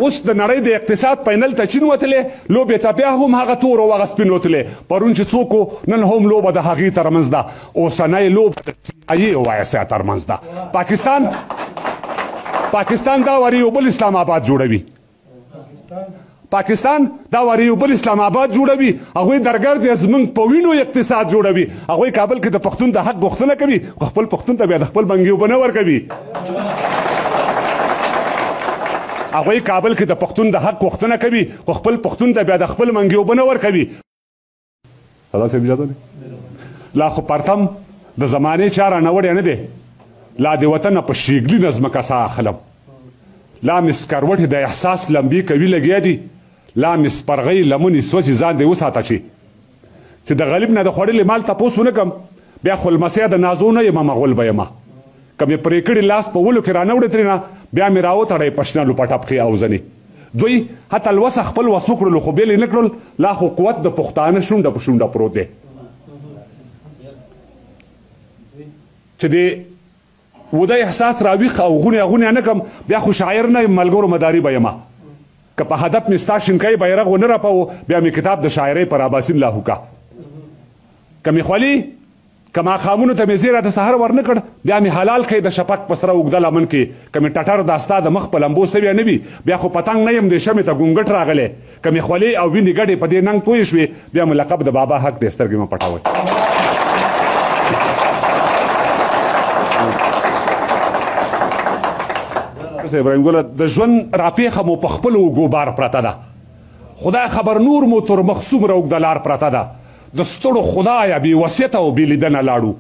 اوس د نړۍ د اقتصاد پینل ته چین وتلی لوبې ته بیا هم هغه تور او هغه سپین وتلی پرون چې څوک نن هم لوبه د هغې ترمنځ ده اوسنۍ لوبه د CIA او ISI ترمنځ ده پاکستان دا وری یو بل اسلام آباد جوړوي پاکستان دا وری یو بل اسلام آباد جوړوي هغوی درګرد یې زموږ په وینو اقتصاد جوړوي هغوی کابل کې د پښتون د حق غوښتنه کوي خپل پښتون ته بیا د خپل بنګي اوبه نه ورکوي هغوی کابل کې د پښتون د حق غوښتنه کوي خو خپل پښتون ته بیا د خپل منګي اوبه نه ورکوي خلاص یې اجازه ده لا خو پرتم د زمانې چا رانوړی نه دی لا د وطنه په شیګلي نه ځمکه ساه اخلم لا مې سکروټې د احساس لمبې کوي لګیا دي لا مې سپرغۍ لمنې سوځي ځان دې وساته چې د غریب نه د خوړلې مال تپوس ونه کړم بیا خو لمسی د نازو نه یم مغول به یمه که مې پرې کړي لاس په ولو کې رانوړې ترېنه بیا مې راوتړی پشنه لوپټه پښې او زنې دوی حتی الوسه خپل وس وکړلو خو بېل یې نه کړل لا خو قوت د پښتانه شونډه په شونډه پروت دی چې د وده احساس راویښ او غونې اغونې نه کړم بیا خو شاعر نه یم ملګرو مداري به یمه که په هدف مې ستا شینکی بیرغ ونه رپوو بیا مې کتاب د شاعرۍ پر اباسین لاهو که مې خولي که ماښامونو ته مې زیره د سهار ورنه کړ بیا مې حلال کړئ د شفق په سره اوږده لمن کې که مې ټټر دا ستا د مخ په لمبو سوی نه وي بیا خو پتنګ نه یم د شمې ته ګونګټ راغلی که مې خولې او وینې ګډې په دې ننګ تویې شوې بیا مې لقب د بابا حق دی سترګې مه پټوئ ابراهیم ګله د ژوند راپېښه مو په خپلو اوږو بار پرته ده خدای خبر نور مو تر مخ څومره اوږده لار پرته ده د ستړو خدایه بې وصیته او بې لیدنه لاړو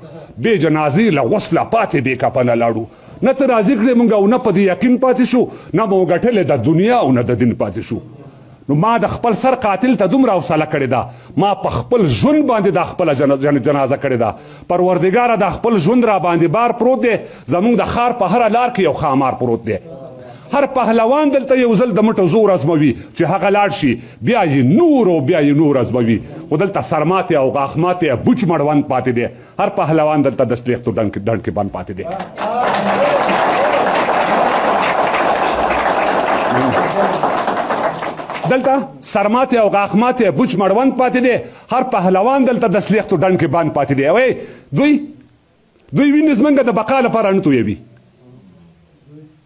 بې جنازې له غسله پاتې بې کفنه لاړو نه ته راضي کړې موږ او نه په دې یقین پاتې شو نه مو ګټلې د دنیا او نه د دین پاتې شو نو ما د خپل سر قاتل ته دومره حوصله کړې ده ما په خپل ژوند باندې دا خپله جنازه کړې ده پروردګاره دا خپل ژوند را باندې بار پروت دی زموږ د ښار په هره لار کې یو ښامار پروت دی هر پهلوان دلته یو ځل د مټو زور ازموي چې هغه لاړ شي بیا یې نور او بیا یې نور ازموي خو دلته سرماتې او غاښماتې بوچ مړوند پاتې دی هر پهلوان دلته د سلیختو ډنډ کې بند پاتې دی دلته سرماتې او غاښماتې بوچ مړوند پاتې دی هر پهلوان دلته د سلیختو ډنډ کې بند پاتې دی اوی دوی وینې زموږ د بقا لپاره نه تویوي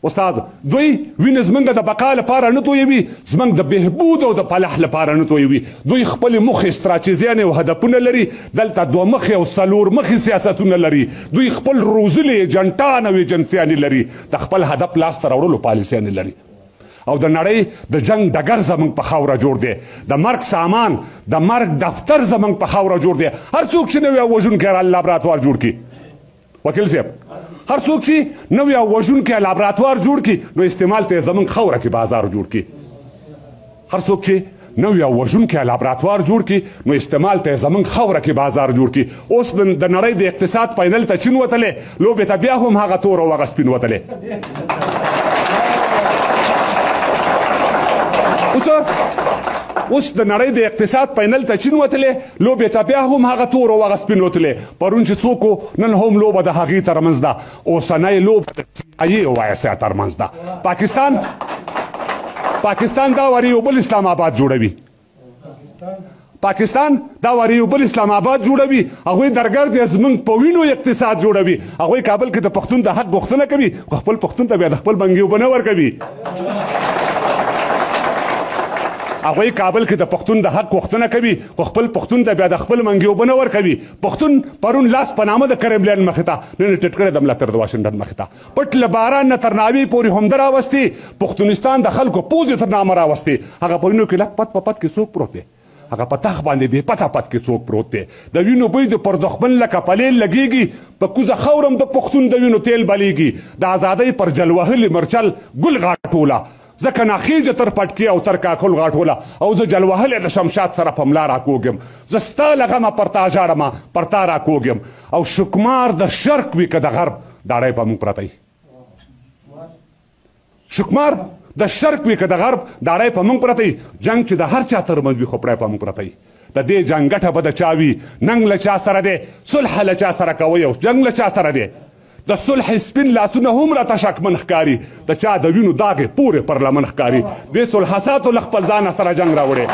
استاد دوی وینې زموږ د بقا لپاره نه تویوي زموږ د بهبود او د فلاح لپاره نه تویوي دوی خپلې موخې استراتیژیانې او هدفونه لري دلته دوه مخې او څلور مخې سیاستونه لري دوی خپل روزلي ایجنټان او ایجنسیانې لري د خپل هدف لاسته راوړلو پالیسیانې لري او د نړۍ د جنگ ډګر زموږ په خاوره جوړ دی د مرګ سامان د مرګ دفتر زموږ په خاوره جوړ دی هر څوک چې نوی وژونکی لابراتوار جوړ کړي وکیل صاحب هر څوک چې نوی وژونکی لابراتوار جوړ کړي نو استعمال ته زموږ خاوره کې بازار جوړ کړي هر څوک چې نوی وژونکی لابراتوار جوړ کړي نو استعمال ته زموږ خاوره کې بازار جوړ کړي اوس د نړۍ د اقتصاد پینل ته چین وتلی لوبې ته بیا هم هغه تور او هغه سپین وتلی اوس د نړۍ د اقتصاد پینل ته چین وتلی لوبې ته بیا هم هغه تور او هغه سپین وتلی پرون چې څوک نن هم لوبه د هغې ترمنځ ده اوسنۍ لوبه د CIA او ISI ترمنځ ده پاکستان دا وری یو بل اسلام آباد جوړوي پاکستان دا وری یو بل اسلام آباد جوړوي هغوی درګرد یې زموږ په وینو اقتصاد جوړوي هغوی کابل کې د پښتون د حق غوښتنه کوي خو خپل پښتون ته بیا د خپل بنګي اوبه نه ورکوي هغوی کابل کې د پښتون د حق غوښتنه کوي خو خپل پښتون ته بیا د خپل منګي اوبه نه ورکوي پښتون پرون لاس په نامه د کرملین مخې ته نن یې ټیټ کړی د ملاتړ د واشنګټن مخې ته پټ له باران نه تر ناوې پورې همده راوستې پښتونستان د خلکو پوزې تر نامه راوستې هغه په وینو کې لک پت په پت کې څوک پروت دی هغه په تخ باندې بې پته پت کې څوک پروت دی د وینو بوی د پردخمن لکه پلیل لګېږي په کوزه خورم د پښتون د وینو تیل بلیږي د ازادۍ پر جلوهلي مرچل ګل غاټوله ځکه ناخیجه تر پټکي او تر کاکل غاټوله او زه جلوهلې د شمشاد سره په ملا راکوږم زه ستا له غمه پر تا ژاړمه پر تا راکوږم او شکمار د شرق وي که د غرب داړی په موږ پرته شکمار د شرق وي که د غرب داړی په موږ پرته جنګ چې د هر چا ترمنځ وي خو پړی په موږ پرته د دې جنګ ګټه به د چا وي ننګ له چا سره دی صلح له چا سره کوئ او جنګ له چا سره دی د صلح سپین لاسونه هم راته شکمن ښکاري د چا د وینو داغې پورې پر لمن ښکاري دې صلحساتو له خپل ځانه سره جنګ راوړی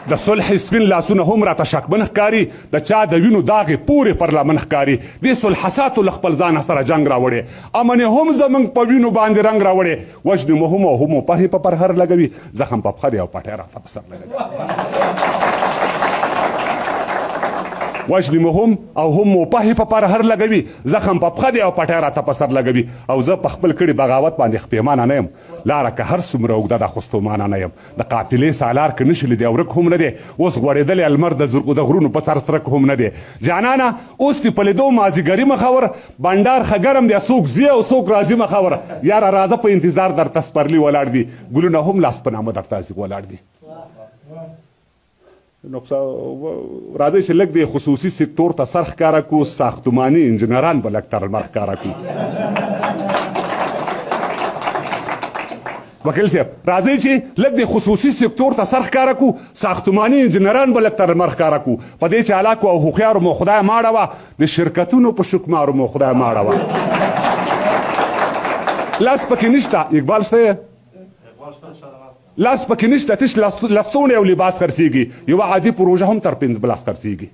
د صلح سپین لاسونه هم راته شکمن ښکاري د چا د وینو داغې پورې پر لمن ښکاري دې صلحساتو له خپل ځانه سره جنګ راوړی امن یې هم زموږ په وینو باندې رنګ راوړی وژنې مو هم او هم پهې په پرهر لګوي زخم په پښه دی او پټی راته په سر لګوي وژنې مو هم او هم پهې په پرهر لګوي زخم په پښه دی او پټی راته په سر لګوي او زه په خپل کړي بغاوت باندې خپېمانه نه یم لاره که هر څومره اوږده ده خو ستومانه نه یم د قافلې سالار که نشي لیدی او ورک هم نه دی اوس غوړېدلی المر د غرونو په سر سرک هم نه دی جانانه اوس دې په لیدو مازدیګري مخور بنډار ښه ګرم دی څوک ځي او څوک راځي مخور یاره راځه په انتظار درته سپرلي ولاړ دي ګلونه هم لاس په نامه درته ولاړ دي راځئ چې لږ د خصوصي سکتور ته سر ښکاره کړو ساختماني انجینران به لږ تر لمر ښکاره کړو وکیل صاحب راځئ چې لږ د خصوصي سکتور ته سر ښکاره کړو ساختماني انجینران به لږ تر لمر ښکاره کړو په دې چالاکو او هوښیارو مو خدای ماړه وه د شرکتونو په شکمارو مو خدای ماړه وه لاس پکې نشته اقبال شته لاس پکې نشته تش لستوڼی او لباس خرڅېږي یوه عادي پروژه هم تر 15 لاس خرڅېږي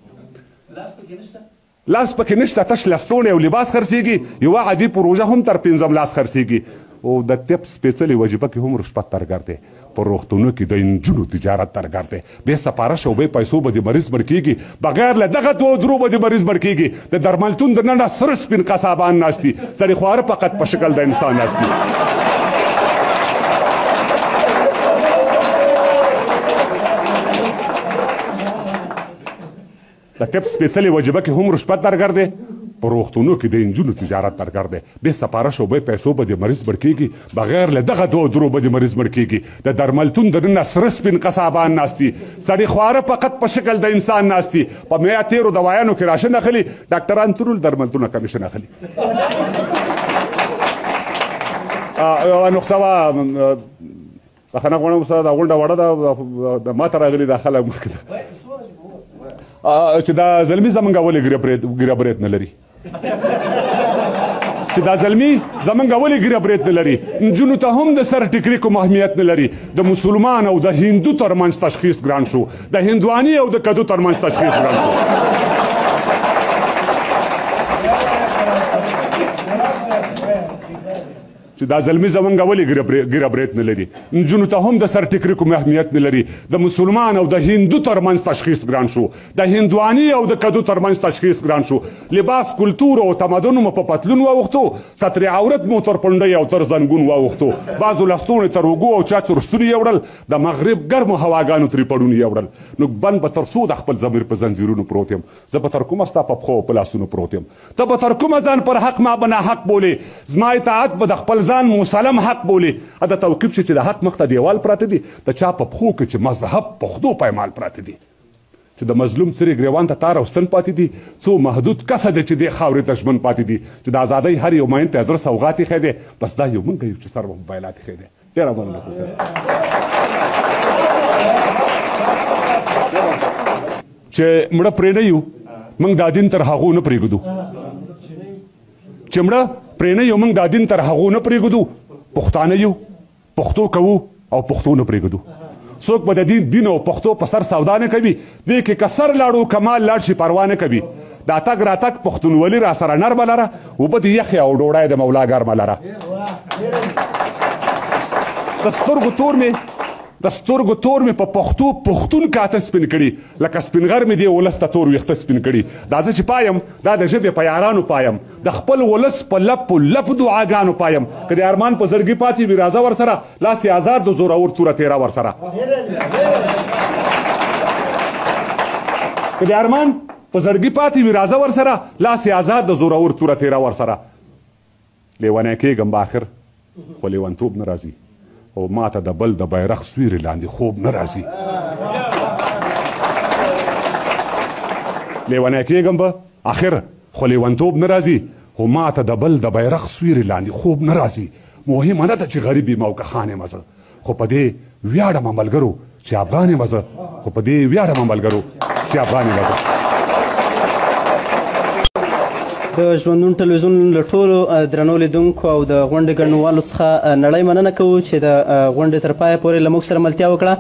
لاس پکې نشته تش لستوڼی او لباس خرڅېږي یوه عادي پروژه هم تر 15 لاس خرڅېږي او د ټپ سپېڅلې وجیبه کې هم رشوت ترګر دی په روغتونو کې د انجونو تجارت ترګر دی بې سپارش او بې پیسو به د مریض مړ کېږي بغیر له دغه دوه درو به د مریض مړ کېږي د درملتون دننه سره سپین قصابان ناست دي سړي خواره فقط په شکل د انسان ناست دي د ټپ سپېڅلې وجیبه کې هم رشوت درګر دی په روغتونو کې د انجونو تجارت درګر دی بې سپارش او بې پیسو به د مریض مړ کېږي بغیر له دغه دوه درو به د مریض مړ کېږي د درملتون دننه سره سپین قصابان ناست دي سړي خواره فقط په شکل د انسان ناست دي په میا تیرو دوایانو کې راشن اخلي ډاکټران ټول درملتونه کمیشن اخلي یوه نقصه وه بخښنه غواړم سره دا غونډه وړه ده د ماته راغلي دا خلک مخکې ده چې دا زلمي زمونږ ولې ګیره برېت نه لري چې دا زلمي زمونږ ولې ګیره برېت نه لري نجونو ته هم د سر ټیکري کوم اهمیت نه لري د مسلمان او د هندو ترمنځ تشخیص ګران شو د هندواني او د کدو ترمنځ تشخیص ګران شو چې دا زلمي زمونږ ولې ګیره برېت نه لري نجونو ته هم د سر ټیکري کوم اهمیت نه لري د مسلمان او د هندو ترمنځ تشخیص ګران شو د هندواني او د کدو ترمنځ تشخیص ګران شو لباس کلتور او تمدن مو په پتلون واوښتو ستر عورت مو تر پنډۍ او تر زنګون واوښتو بعضو لستوڼې تر اوږو او چا تر ستوني یوړل د مغرب ګرمو هواګانو ترې پړوني یوړل نو بند به تر څو د خپل ضمیر په زنځیرونو پروت یم زه به تر کومه ستا په پښو او په لاسونو پروت یم ته به تر کومه ځان پر حق ما به ناحق بولې زما اطاعت به د خپل ځان مسلم حق بولي دا توقیف شي چې د حق مخ ته دیوال پراته دي د چا په پښو کې چې مذهب پښتو پایمال پراته دي چې د مظلوم څرې ګریوان ته تار او ستن پاتې دي څو محدود کسه دی چې دې خاورې ته ژمن پاتې دي چې د ازادۍ هر یو مین ته زړه سوغات ایښی دی بس دا یو موږ یو چې سر به موبایلات ایښی دی ډېره مننه صاحب چې مړه پرې نه یو موږ دا دین تر هغو نه پرېږدو چې مړه پرې نه یو موږ دا دین تر هغو نه پرېږدو پښتانه یو پښتو کوو او پښتو نه پرېږدو څوک به د دین او پښتو په سر سودا نه کوي دې کې که سر لاړو کمال لاړ شي پروا نه کوي دا تګ راتګ پښتونولي را سره نرمه لره اوبه د یخې او ډوډۍ د مولا ګرمه لره د سترګو تور مې په پښتو پښتون کاته سپین کړي لکه سپینغر مې دې ولس ته تور ویښته سپین کړي دا زه چې پایم دا د ژبې په یارانو پایم د خپل ولس په لپ دعاګانو پایم که د ارمان په زړګي پاتې وي راځه ورسره لاس یې آزاد د زورور توره تېره ورسره که د ارمان په زړګي پاتې وي راځه ورسره لاس یې آزاد د زورور توره تېره ورسره لیونی کېږم به آخر خو لیونتوب نه راځي او ما ته د بل د بیرغ سویرې لاندې خوب نه راځي لیونی کېږم به آخر خو لیونتوب نه راځي خو ما ته د بل د بیرغ سویرې لاندې خوب نه راځي مهمه نه ده چې غریب یم او که خان یم زه خو په دې ویاړم ملګرو چې افغان یم زه خو په دې ویاړم ملګرو چې افغان یم زه د ژوندون ټلویزیون له ټولو درنو لیدونکو او د غونډې ګډونوالو څخه نړۍ مننه کوو چې د غونډې تر پایه پورې له موږ سره ملتیا وکړه.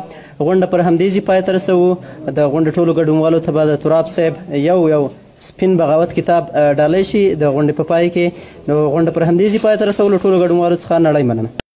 غونډه پر همدې ځای پای ته رسوو. د غونډې ټولو ګډونوالو ته به د تراب صاحب یو سپین بغاوت کتاب ډالۍ شي د غونډې په پای کې. نو غونډه پر همدې ځای پای ته رسوو. له ټولو ګډونوالو څخه نړۍ مننه.